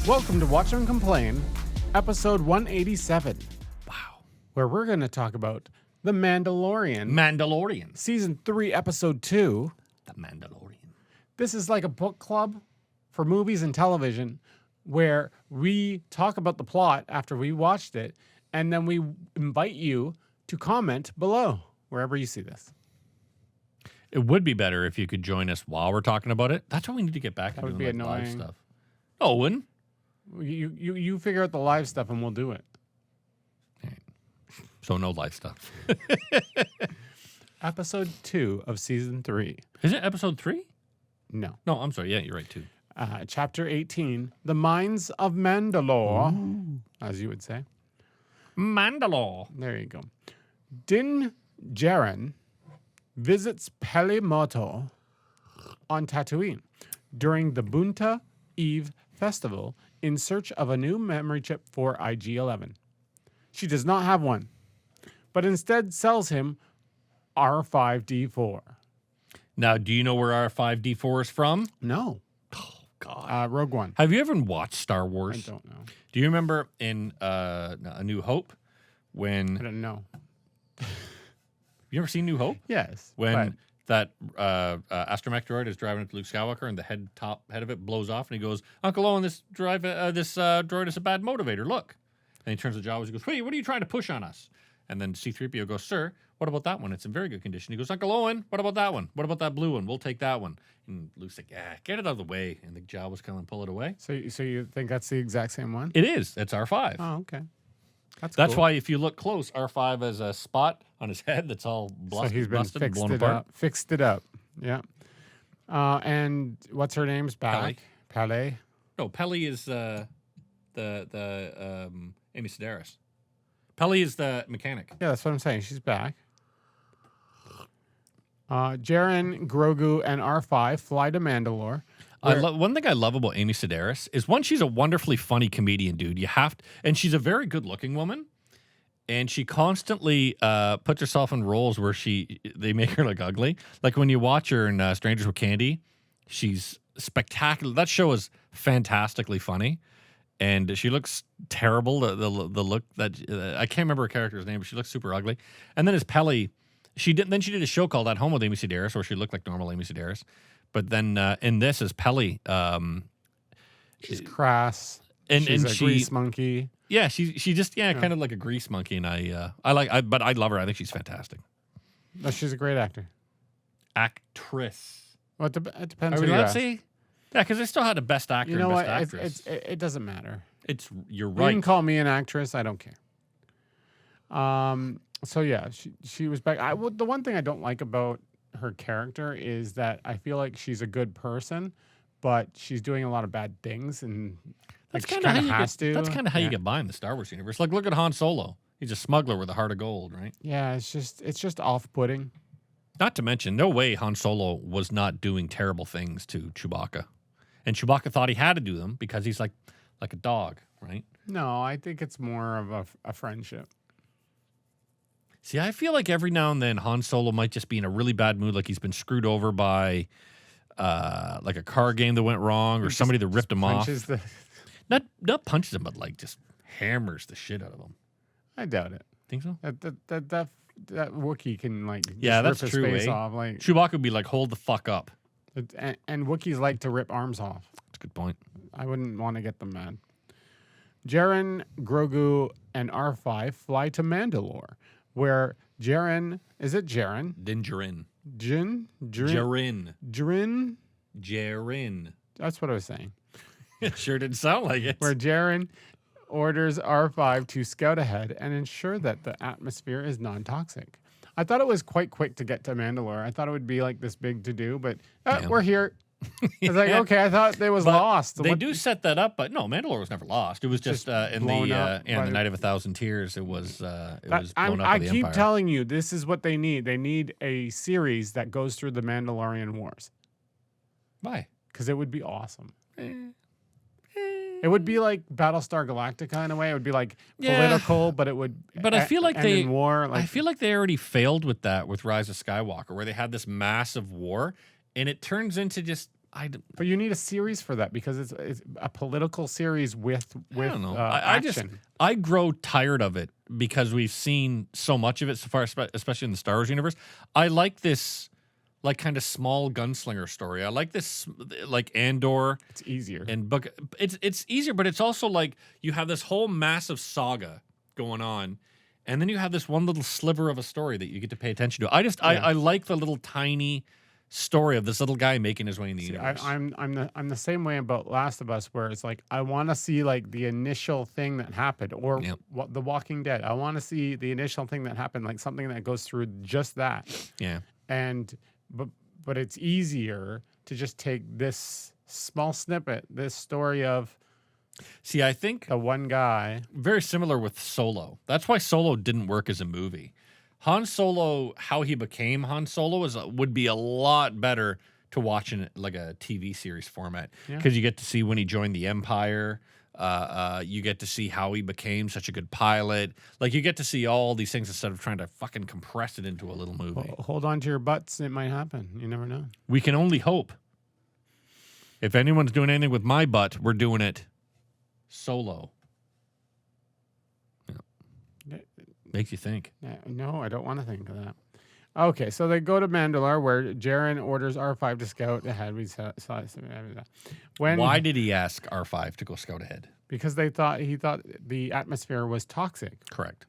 Welcome to Watch and Complain, episode 187, Wow. where we're going to talk about The Mandalorian, Mandalorian. season 3, episode 2. The Mandalorian. This is like a book club for movies and television where we talk about the plot after we watched it, and then we invite you to comment below wherever you see this. It would be better if you could join us while we're talking about it. That's what we need to get back to That would doing be live annoying. stuff. Oh, it wouldn't? You figure out the live stuff and we'll do it. So no live stuff. Episode 2 of season 3. Is it episode 3? No. No, I'm sorry. Yeah, you're right, too. Chapter 18, The Mines of Mandalore, as you would say. Mandalore. There you go. Din Djarin visits Peli Motto on Tatooine during the Bunta Eve Festival in search of a new memory chip for IG-11. She does not have one, but instead sells him R5-D4. Now, do you know where R5-D4 is from? No. Oh, God. Rogue One. Have you ever watched Star I Wars? don't know. Do you remember in A New Hope I when... don't know. You ever seen New Hope? Yes. When that astromech droid is driving into Luke Skywalker and the head of it blows off and he goes, Uncle Owen, this droid is a bad motivator. Look. And he turns to Jawas and goes, wait, what are you trying to push on us? And then C-3PO goes, sir, what about that one? It's in very good condition. He goes, Uncle Owen, what about that one? What about that blue one? We'll take that one. And Luke's like, yeah, get it out of the way. And the Jawas come and pull it away. So you think that's the exact same one? It is. It's R5. Oh, okay. That's That's cool. why if you look close, R5 has a spot on his head that's all So he's been busted and blown apart. fixed it up. Yeah. And what's her name's back? Pele. No, Peli is the Amy Sedaris. Peli is the mechanic. Yeah, that's what I'm saying. She's back. Jaren, Grogu, and R5 fly to Mandalore. One thing I love about Amy Sedaris is one, she's a wonderfully funny comedian, dude. And she's a very good-looking woman, and she constantly puts herself in roles where they make her look ugly. Like when you watch her in Strangers with Candy, she's spectacular. That show is fantastically funny, and she looks terrible. The look that I can't remember her character's name, but she looks super ugly. And then as Peli, she did a show called At Home with Amy Sedaris, where she looked like normal Amy Sedaris. But then in this as Peli, She's crass. and She's a she grease monkey. yeah, she just kind of like a grease monkey, and but I love her. I think she's fantastic. No, she's a great actor. Actress. Well, it depends Are who we you allowed to ask. say? Yeah, because they still had a best actor You know and what? best actress. It doesn't matter. You're You right. can call me an actress. I don't care. So yeah, she was back. The one thing I don't like about her character is that I feel like she's a good person, but she's doing a lot of bad things, and That's she kind of how has to. That's kind of how Yeah. you get by in the Star Wars universe. Like, look at Han Solo. He's a smuggler with a heart of gold, right? Yeah, it's just off-putting. Not to mention, no way Han Solo was not doing terrible things to Chewbacca, and Chewbacca thought he had to do them because he's like a dog, right? No, I think it's more of a friendship. See, I feel like every now and then Han Solo might just be in a really bad mood, like he's been screwed over by like a car game that went wrong or somebody that ripped him off. Punches the. Not punches him, but like just hammers the shit out of him. I doubt it. Think so? That Wookiee can like Yeah, just that's rip true, his face eh? off like, Chewbacca would be like, hold the fuck up. and Wookiees like to rip arms off. That's a good point. I wouldn't want to get them mad. Jaren, Grogu, and R5 fly to Mandalore, where Jaren is it Jaren? Din Djarin. Jaren. Djarin. That's what I was saying. It sure didn't sound like it. Where Jaren orders R5 to scout ahead and ensure that the atmosphere is non-toxic. I thought it was quite quick to get to Mandalore. I thought it would be like this big to do, but Yeah. we're here. It's like, okay, I thought they was But lost. They What- do set that up, but no, Mandalore was never lost. It was just in blown up the by- Night of 1,000 Tears. It was That- blown up I by the keep Empire. telling you, this is what they need. They need a series that goes through the Mandalorian Wars Why? because it would be awesome. It would be like Battlestar Galactica in a way. It would be like Yeah. political, but it would. But I feel like end they in war. Like, I feel like they already failed with that with Rise of Skywalker, where they had this massive war, and it turns into just But you need a series for that because it's a political series with I don't know. action. I grow tired of it because we've seen so much of it so far, especially in the Star Wars universe. I like this, like, kind of small gunslinger story. I like this, like, Andor. It's easier. And book. It's easier, but it's also like you have this whole massive saga going on, and then you have this one little sliver of a story that you get to pay attention to. I like the little tiny story of this little guy making his way in the universe. I'm the same way about Last of Us, where it's like I want to see like the initial thing that happened, or what The Walking Dead. I want to see the initial thing that happened, like something that goes through just that. Yeah. And but it's easier to just take this small snippet, this story of. See, I think the one guy. Very similar with Solo. That's why Solo didn't work as a movie. Han Solo, how he became Han Solo would be a lot better to watch in like a TV series format because you get to see when he joined the Empire. You get to see how he became such a good pilot. Like you get to see all these things instead of trying to fucking compress it into a little movie. Well, hold on to your butts. It might happen. You never know. We can only hope. If anyone's doing anything with my butt, we're doing it solo. Makes you think. No, I don't want to think of that. Okay, so they go to Mandalore, where Jaren orders R5 to scout ahead. Why did he ask R5 to go scout ahead? Because he thought the atmosphere was toxic. Correct.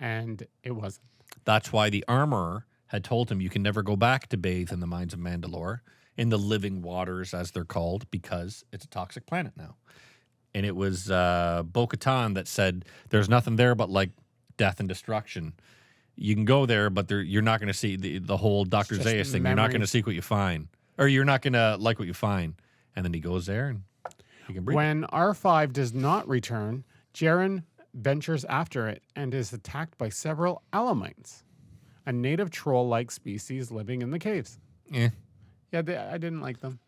And it wasn't. That's why the armorer had told him you can never go back to bathe in the mines of Mandalore, in the living waters, as they're called, because it's a toxic planet now. And it was Bo-Katan that said, there's nothing there but like death and destruction. You can go there, but you're not going to see the whole Dr. Zaius thing. You're not going to seek what you find. Or you're not going to like what you find. And then he goes there and he can breathe. When R5 does not return, Jaren ventures after it and is attacked by several Elamites, a native troll-like species living in the caves. Yeah. Yeah, I didn't like them.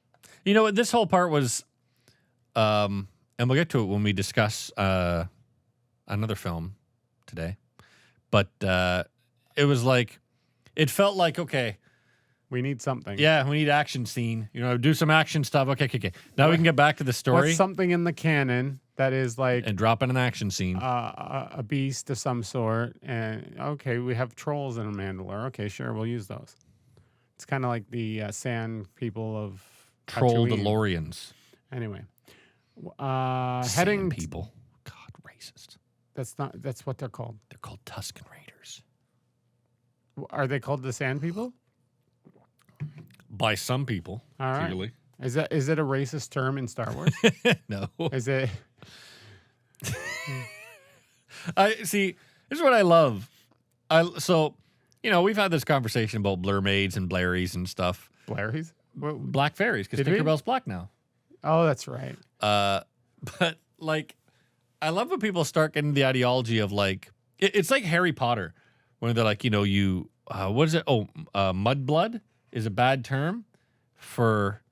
You know what? This whole part was... and we'll get to it when we discuss another film today. But it was like, it felt like, okay. We need something. Yeah, we need action scene. You know, do some action stuff. Okay. Now we can get back to the story. What's something in the canon that is like... And drop in an action scene. A beast of some sort. And, okay, we have trolls in Mandalore. Okay, sure, we'll use those. It's kind of like the sand people of Troll Tatooine. DeLoreans. Anyway. Sand people. God, racist. That's what they're called. They're called Tusken Raiders. Are they called the Sand People? By some people, all right. clearly. Is it a racist term in Star Wars? No. Is it? See. This is what I love. So, you know, we've had this conversation about blurmaids and blairies and stuff. Blairies? Black fairies, because Tinkerbell's black now. Oh, that's right. But like, I love when people start getting the ideology of like, it's like Harry Potter, when they're like, you know, what is it? Oh, mudblood is a bad term for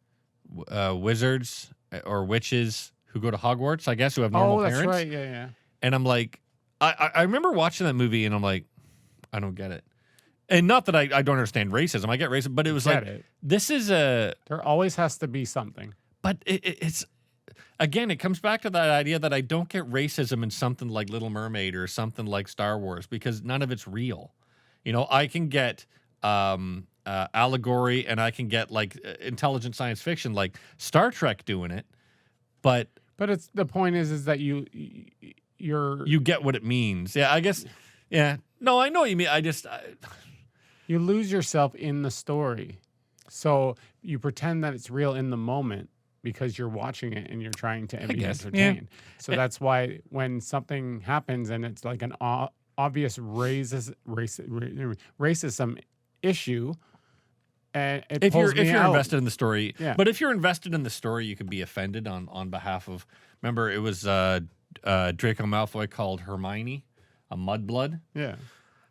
wizards or witches who go to Hogwarts, I guess, who have normal parents. Oh, that's right. Yeah. And I'm like, I remember watching that movie and I'm like, I don't get it. And not that I don't understand racism. I get racism, but it was like, this is a... There always has to be something. But it's... Again, it comes back to that idea that I don't get racism in something like Little Mermaid or something like Star Wars because none of it's real. You know, I can get allegory and I can get like intelligent science fiction like Star Trek doing it, but it's the point is that you get what it means. Yeah, I guess. Yeah, no, I know what you mean. You lose yourself in the story, so you pretend that it's real in the moment. Because you're watching it and you're trying to be entertained. Yeah. So that's why when something happens and it's like an obvious racism issue, if you're invested in the story, yeah. But if you're invested in the story, you could be offended on behalf of. Remember, it was Draco Malfoy called Hermione a mudblood. Yeah,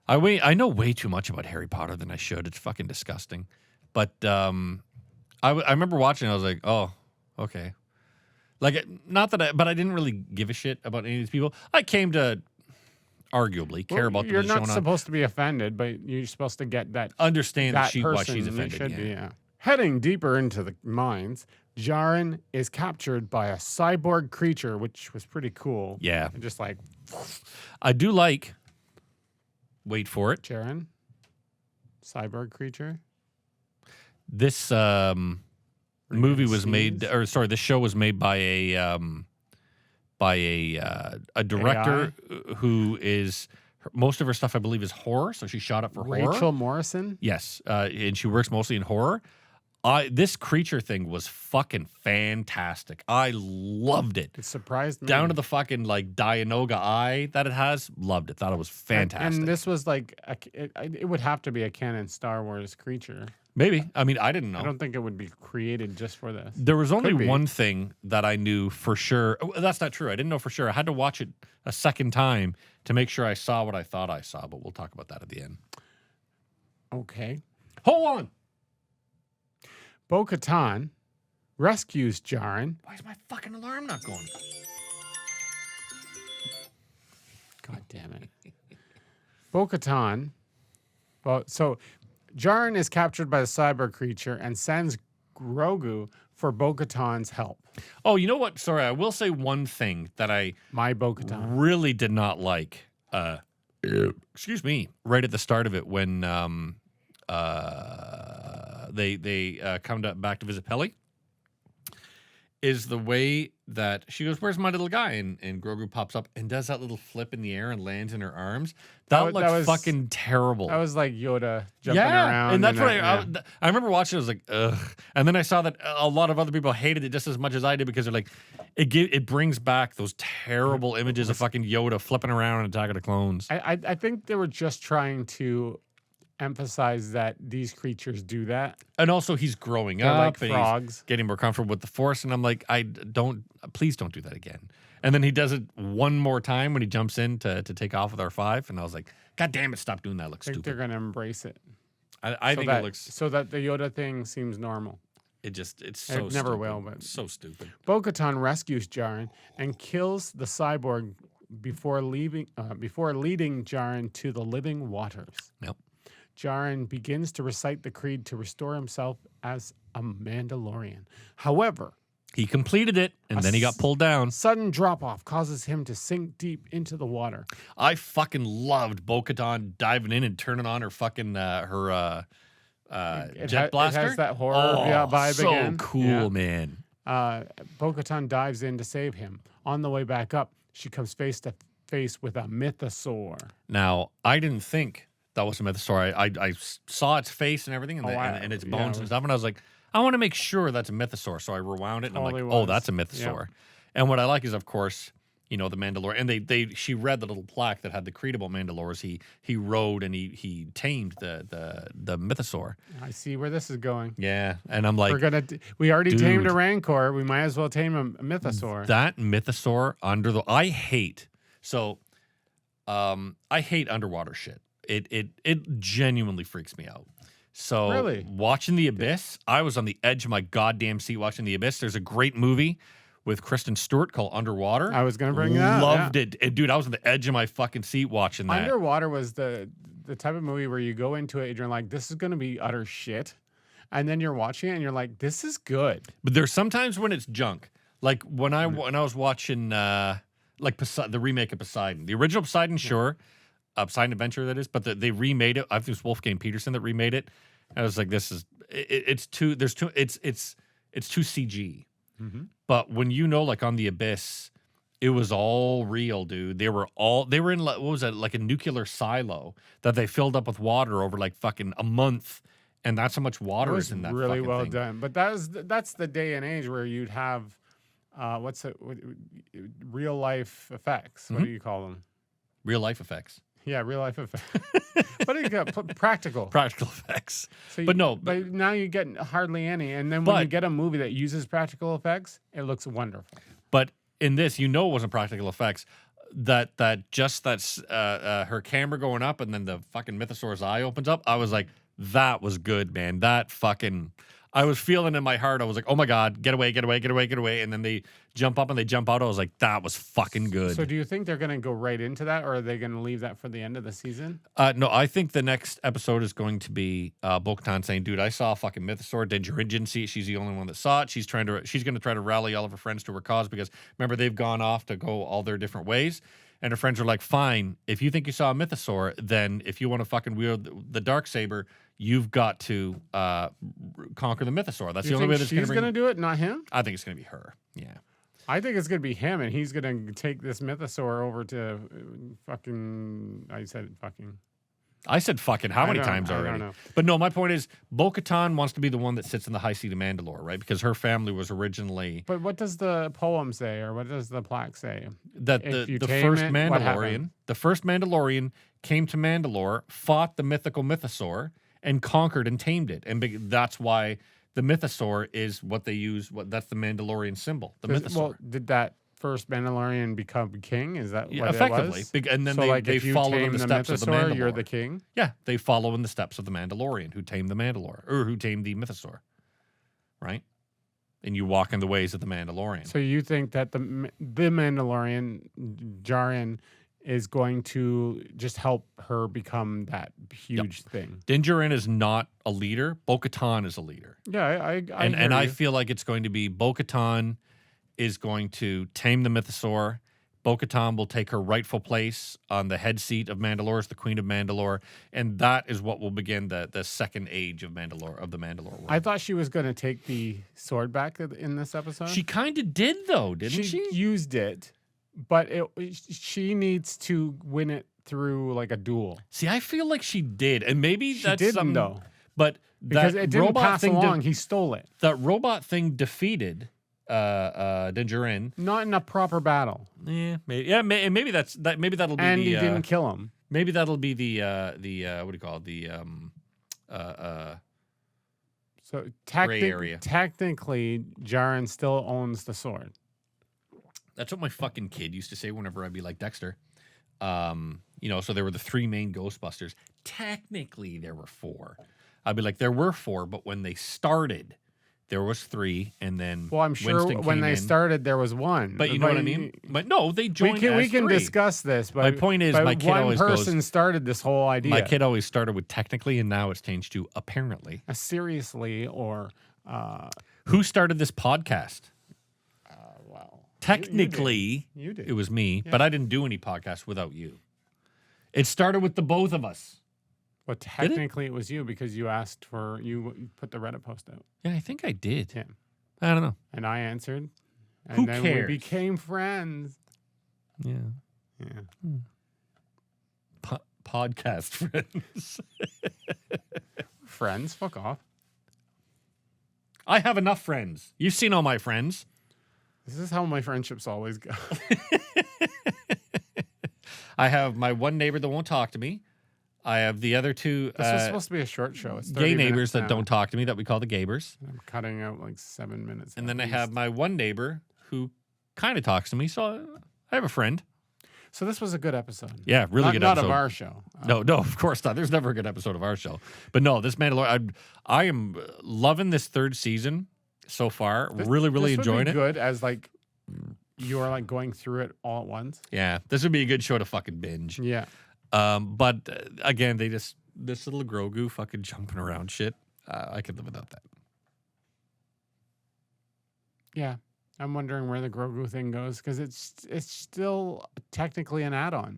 I know way too much about Harry Potter than I should. It's fucking disgusting. But I remember watching it, I was like, oh. Okay. Like, not that but I didn't really give a shit about any of these people. I came to arguably care about them. You're not supposed to be offended, but you're supposed to get that. Understand that why she's offended. Should be, yeah. Heading deeper into the mines, Jaren is captured by a cyborg creature, which was pretty cool. Yeah. And just like, I do like. Wait for it. Jaren? Cyborg creature? This movie was made, or sorry, this show was made by a director who is most of her stuff, I believe, is horror. So she shot up for horror. Rachel Morrison? Yes, and she works mostly in horror. This creature thing was fucking fantastic. I loved it. It surprised me. Down to the fucking like Dianoga eye that it has. Loved it. Thought it was fantastic. And this was like, it would have to be a canon Star Wars creature. Maybe. I mean, I didn't know. I don't think it would be created just for this. There was only one thing that I knew for sure. Oh, that's not true. I didn't know for sure. I had to watch it a second time to make sure I saw what I thought I saw, but we'll talk about that at the end. Okay. Hold on. Bo-Katan rescues Jaren. Why is my fucking alarm not going? God damn it. Bo-Katan. Well, so Jaren is captured by the cyber creature and sends Grogu for Bo-Katan's help. Oh, you know what? Sorry, I will say one thing that I My Bo-Katan. really did not like. Excuse me. Right at the start of it, when they come back to visit Peli, is the way that she goes, "Where's my little guy?" And Grogu pops up and does that little flip in the air and lands in her arms. That looked fucking terrible. That was like Yoda jumping around. And that's what I remember watching. I was like, ugh. And then I saw that a lot of other people hated it just as much as I did, because they're like, it brings back those terrible images of fucking Yoda flipping around in Attack of the Clones. I think they were just trying to emphasize that these creatures do that. And also he's growing They're up like and frogs. he's getting more comfortable with the Force. And I'm like, please don't do that again. And then he does it one more time when he jumps in to take off with R5. And I was like, God damn it, stop doing that. It looks I think they're stupid. going to embrace it. I think it looks, so that the Yoda thing seems normal. it's so It never stupid. will, but It's so stupid. Bo-Katan rescues Jaren and kills the cyborg before leading Jaren to the living waters. Yep. Jaren begins to recite the creed to restore himself as a Mandalorian. However, He completed it, and then he got pulled down. sudden drop-off causes him to sink deep into the water. I fucking loved Bo-Katan diving in and turning on her fucking jet blaster. It has that horror vibe so again. cool, Yeah. man. Bo-Katan dives in to save him. On the way back up, she comes face to face with a mythosaur. Now, I didn't think that was a mythosaur. I saw its face and everything, and, and its bones and stuff, and I was like, I want to make sure that's a mythosaur. So I rewound it, and I'm like, Totally oh, was. that's a mythosaur. And what I like is, of course, the Mandalorian. And she read the little plaque that had the creed about Mandalores. He rode and he tamed the mythosaur. I see where this is going. Yeah, and I'm like, we already tamed a dude. Rancor. We might as well tame a mythosaur. that mythosaur under the. I hate underwater shit. It genuinely freaks me out. So Really? watching The Abyss, I was on the edge of my goddamn seat watching The Abyss. There's a great movie with Kristen Stewart called Underwater. I was going to bring that. Loved it. And dude, I was on the edge of my fucking seat watching that. Underwater was the type of movie where you go into it and you're like, this is going to be utter shit. And then you're watching it and you're like, this is good. But there's sometimes when it's junk. Like when I was watching the remake of Poseidon. The original Poseidon, sure. Poseidon Adventure, that is, but they remade it. I think it was Wolfgang Peterson that remade it. I was like, this is it's too CG. Mm-hmm. But when like on The Abyss, it was all real, dude. They were in what was it, like a nuclear silo that they filled up with water over like fucking a month, and that's how much water is in that. Really fucking well thing. done. But that's the day and age where you'd have real life effects. What do you call them? Real life effects. Yeah, real life effects. What do you got? Practical. Practical effects. So But no, but now you get hardly any. And then when you get a movie that uses practical effects, it looks wonderful. But in this, it wasn't practical effects. That's her camera going up and then the fucking mythosaur's eye opens up. I was like, that was good, man. That fucking, I was feeling in my heart. I was like, oh my God, get away, get away, get away, get away. And then they jump up and they jump out. I was like, that was fucking good. So do you think they're going to go right into that, or are they going to leave that for the end of the season? No, I think the next episode is going to be Bo-Katan saying, dude, I saw a fucking mythosaur. Did Din Djarin see it? She's the only one that saw it. She's going to try to rally all of her friends to her cause because remember, they've gone off to go all their different ways. And her friends are like, fine, if you think you saw a mythosaur, then if you want to fucking wield the Darksaber, you've got to conquer the mythosaur. That's the only way that's going to she's going to do it, not him? I think it's going to be her. Yeah. I think it's going to be him, and he's going to take this mythosaur over to fucking... I said fucking... I said fucking how many times already? I don't know. But no, my point is Bo-Katan wants to be the one that sits in the high seat of Mandalore, right? Because her family was originally... But what does the poem say, or what does the plaque say? That the first Mandalorian came to Mandalore, fought the mythical mythosaur, and conquered and tamed it. And that's why the mythosaur is what they use. That's the Mandalorian symbol, the mythosaur. Well, did that first Mandalorian become king? Is that what effectively? It was? And then so they follow in the steps of the Mandalore. You're the king? Yeah, they follow in the steps of the Mandalorian who tamed the Mandalore, or who tamed the mythosaur, right? And you walk in the ways of the Mandalorian. So you think that the Mandalorian, Djarin, is going to just help her become that huge thing? Din Djarin is not a leader. Bo-Katan is a leader. Yeah, and I feel like it's going to be Bo-Katan is going to tame the mythosaur. Bo-Katan will take her rightful place on the head seat of Mandalore as the Queen of Mandalore, and that is what will begin the second age of Mandalore, of the Mandalore world. I thought she was going to take the sword back in this episode. She kind of did, though, didn't she? She used it, but she needs to win it through like a duel. See, I feel like she did, and maybe she didn't though. But because it didn't pass along, he stole it. That robot thing defeated Din Djarin. Not in a proper battle. Yeah, maybe. Yeah, maybe that'll be. And he didn't kill him. Maybe that'll be the what do you call it? So gray area. Technically, Djarin still owns the sword. That's what my fucking kid used to say whenever I'd be like Dexter. So there were the three main Ghostbusters. Technically, there were four. I'd be like, there were four, but when they started, there was three, and then I'm sure Winston when they in. started, there was one. But you know what I mean? But no, they joined. We can discuss this. But my point is, my kid always goes. One person started this whole idea. My kid always started with technically, and now it's changed to apparently. Seriously, or who started this podcast? Well, technically, you did. It was me, but I didn't do any podcasts without you. It started with the both of us. Well, technically, it was you because you put the Reddit post out. Yeah, I think I did. Yeah. I don't know. And I answered. And Who then cares? we became friends. Yeah. Yeah. Podcast friends. Friends? Fuck off. I have enough friends. You've seen all my friends. This is how my friendships always go. I have my one neighbor that won't talk to me. I have the other two This was supposed to be a short show. It's gay 30 neighbors that now. don't talk to me that we call the Gaybers. I'm cutting out like 7 minutes. And at then I least. have my one neighbor who kind of talks to me. So I have a friend. So this was a good episode. Yeah, really good not episode. Not of our show. No, of course not. There's never a good episode of our show. But no, this Mandalorian, I am loving this third season so far. Really enjoying it. Good as like you are like going through it all at once. Yeah, this would be a good show to fucking binge. Yeah. But again, this little Grogu fucking jumping around shit. I could live without that. Yeah. I'm wondering where the Grogu thing goes because it's still technically an add-on.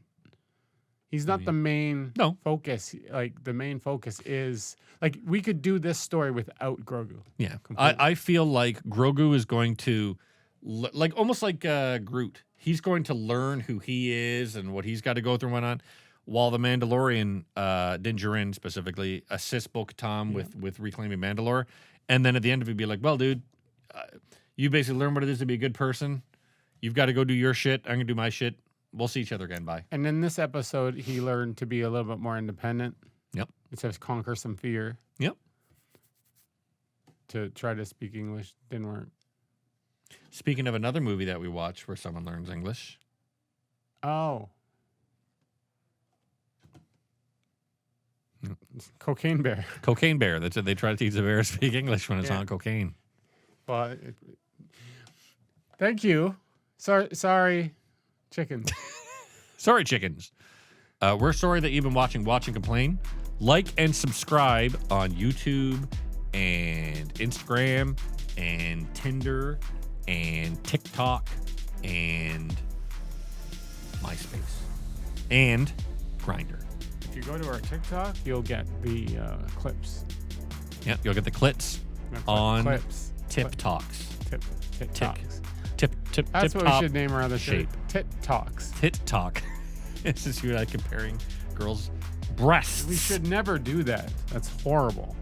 He's not the main focus. Like the main focus is like we could do this story without Grogu. Yeah, I feel like Grogu is going to like almost like Groot. He's going to learn who he is and what he's got to go through and whatnot. While the Mandalorian, Din Djarin specifically, assists Bo-Katan with reclaiming Mandalore, and then at the end of it, be like, "Well, dude, you basically learned what it is to be a good person. You've got to go do your shit. I'm gonna do my shit. We'll see each other again. Bye." And in this episode, he learned to be a little bit more independent. Yep. It says conquer some fear. Yep. To try to speak English didn't work. Speaking of another movie that we watched where someone learns English. Oh. Cocaine bear. Cocaine bear. That's what they try to teach the bear to speak English when it's Yeah. on cocaine. Well, thank you. Sorry, chicken. Sorry, chickens. We're sorry that you've been watching Watch and Complain. Like and subscribe on YouTube and Instagram and Tinder and TikTok and MySpace and Grindr. If you go to our TikTok, you'll get the clips. Yeah, you'll get the clits No, on clips. Tip Talks. Tip Tick. talks. Tip. That's what we top should name our other shape. shape. Tit talks. Tit Talk. This is you comparing girls' breasts. We should never do that. That's horrible.